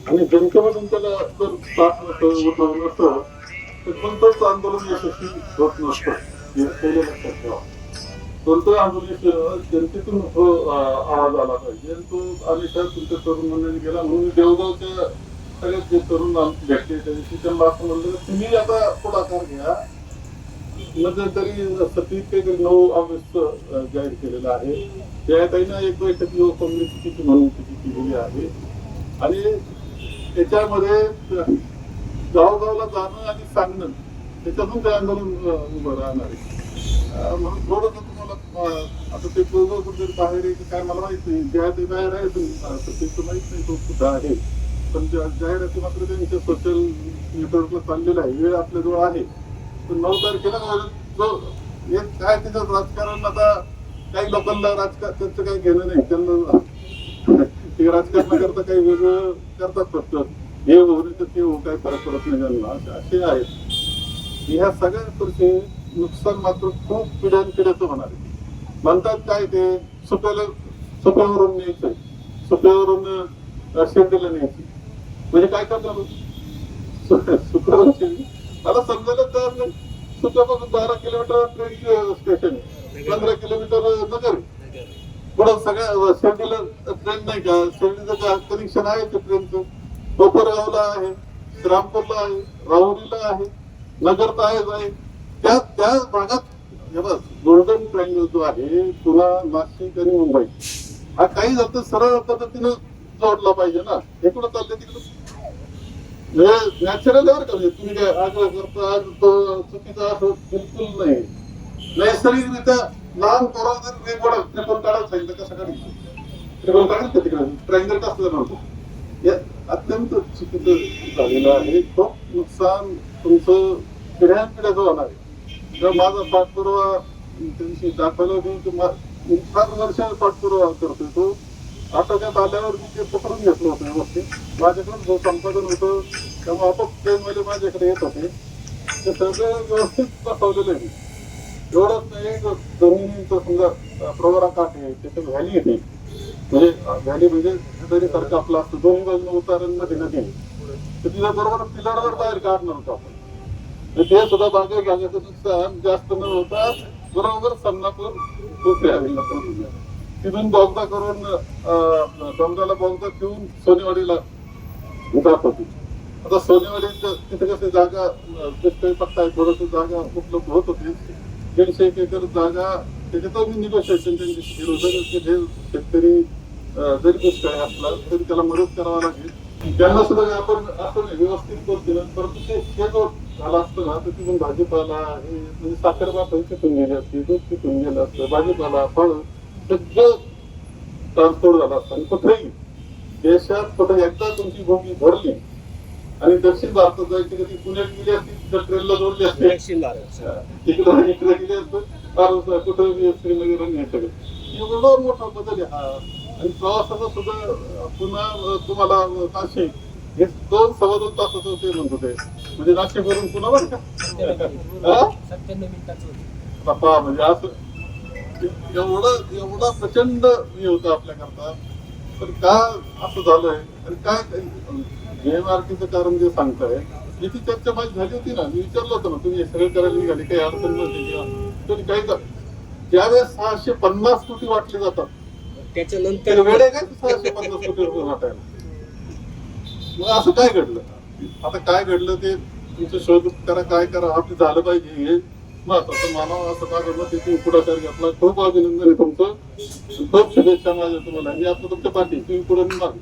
आणि जनतेमधून त्याला जर साथ नसतं उठवलं नसतं तर कोणतंच आंदोलन यशस्वी होत नसतं. हे पहिलं लक्षात ठेवा. कोणतं आंदोलन जनतेतून आवाज आला पाहिजे. तो आलेशात तुमच्या तरुण मंडळी गेला म्हणून देवगावच्या सगळ्यात जे तरुण भेटले त्या दिवशी त्यांना असं म्हणलं तुम्ही आता पुढाकार घ्या. मध्यंतरी सतीश काहीतरी 9 ऑगस्ट जाहीर केलेलं आहे. त्याताईनं एक बैठक युवक काँग्रेसची म्हणून केलेली आहे आणि त्याच्यामध्ये गावगावला जाणं आणि सांगणं त्याच्यातून ते आंदोलन उभं राहणार आहे. म्हणून थोडंसं तुम्हाला आता ते दोघं कुठेतरी बाहेर आहे की काय मला माहित नाही. ज्या ते बाहेर आहे सतीशचं माहित नाही तो कुठं आहे. पण जाहिराती मात्र त्यांच्या सोशल नेटवर्कला चाललेला आहे. वेळ आपल्याजवळ आहे. पण 9 तारखेला काय त्याचं राजकारण आता काही लोकांना राजकारण त्यांचं काही घेणं नाही. त्यांना ते राजकारणाकरता काही वेगळं करतात फक्त हे होणे तर ते काही फरक पडत नाही त्यांना असे आहेत. ह्या सगळ्या नुकसान मात्र खूप पिढ्यानपिढ्याचं होणार आहे. म्हणतात काय ते सुप्यावरून न्यायचंय सुप्यावरून शेंडीला न्यायची म्हणजे काय करणार सुप्यावरून शेंडी मला समजायला तयार नाही. सुप्यापासून 12 किलोमीटर ट्रेन स्टेशन आहे 15 किलोमीटर नगर आहे. पुढं सगळ्या शेंडीला ट्रेन नाही का शेंडीचं कनेक्शन आहे ते ट्रेनचं. कोपरगावला आहे श्रामपूरला आहे राहुरीला आहे नगर तर आहे. त्या भागात गोल्डन ट्रायंगल जो आहे पुन्हा नाशिक आणि मुंबई हा काही जातं सरळ पद्धतीनं जोडला पाहिजे ना. हे कुठं चालले तिकडं नॅचरल वर का तुम्ही काय आग्रह करता आज तो चुकीचा असं बिलकुल नाही. नैसर्गिकरित्या लहान पोराला जर त्रिकोण काढायला सांगितलं कसं काढायचं त्रिकोण काढायचं का तिकडे ट्रायंगल कसं नव्हतं. हे अत्यंत चुकीचं झालेलं आहे. खूप नुकसान तुमचं पिढ्यानपिढ्याचं होणार आहे. माझा पाठपुरावा त्यांची दाखवला होती फार वर्ष पाठपुरावा करतोय तो. आटोक्यात आल्यावर मी ते पकडून घेतलं होतं व्यवस्थित. माझ्याकडून जो संपादन होतं तेव्हा आपोआप ट्रेनमध्ये माझ्याकडे येत होते ते सगळं व्यवस्थित दाखवलेलं आहे. एवढंच नाही जमिनीचं समजा प्रवरा काठ आहे त्याच्यात व्हॅली येते म्हणजे व्हॅली म्हणजे दरी सारखं आपलं असतं दोन्ही बाजूला उतारांमध्ये नदी तर तिला बरोबर पिलरवर बाहेर काढणार होतो आपण. ते सुद्धा बागेत जाण्याचं नुकसान जास्त न होता बरोबर समनापूर तिथून बोगदा करून डोंगराला बोगदा ठेवून सोनेवाडीला जात होती. आता सोनेवाडी तिथे कशी जागा पट्टा आहे थोडस जागा उपलब्ध होत होती 150 एकर जागा त्याच्यात मी निगोशिएशन त्यांच्याशी केलं होतं की हे शेतकरी जरी दुष्काळी असला तरी त्याला मदत करावा लागेल. त्यांना सुद्धा आपण असं व्यवस्थित पद्धतीनं परंतु ते जो झाला असतं ना तर तिथून भाजीपाला हे म्हणजे साखर बापही तिथून गेली असते दूध तिथून गेलं असतं भाजीपाला फळ सगळं ट्रान्सपोर्ट झाला असतं. आणि कुठेही देशात कुठे एकदा तुमची भूमी भरली आणि दक्षिण भारतात जायची कधी पुण्यात गेली असती तर ट्रेनला जोडली असते इकडे गेली असतं कुठे श्रीनगर नाही सगळं एवढा मोठा बदल आहे हा. आणि प्रवासाचा सुद्धा पुन्हा तुम्हाला नाशिक हे 2-2.25 तासाचं ते म्हणत होते म्हणजे नाशिकवरून पुन्हा बरं का 97 मिनिटाचं म्हणजे असं एवढा प्रचंड हे होतं आपल्याकरता. तर का असं झालंय आणि काय JMRTचं कारण जे सांगताय याची चर्चा माझी झाली होती ना. मी विचारलं होतं ना तुम्ही सगळं करायला निघाली काही अडचण नव्हती किंवा काही ज्यावेळेस 650 कोटी वाटले जातात त्याच्यानंतर वेळे काय 650 कोटी रुपये वाटायला. मग असं काय घडलं आता काय घडलं ते तुमचं शोध करा काय करा आपलं झालं पाहिजे हे महत्वाचं मानव असं काय घडलं ते तुम्ही पुढाकार घेतला. खूप अभिनंदन आहे तुमचं. खूप शुभेच्छा माझ्या तुम्हाला. मी आपलं तुमच्या पाठी तुम्ही पुढे मागे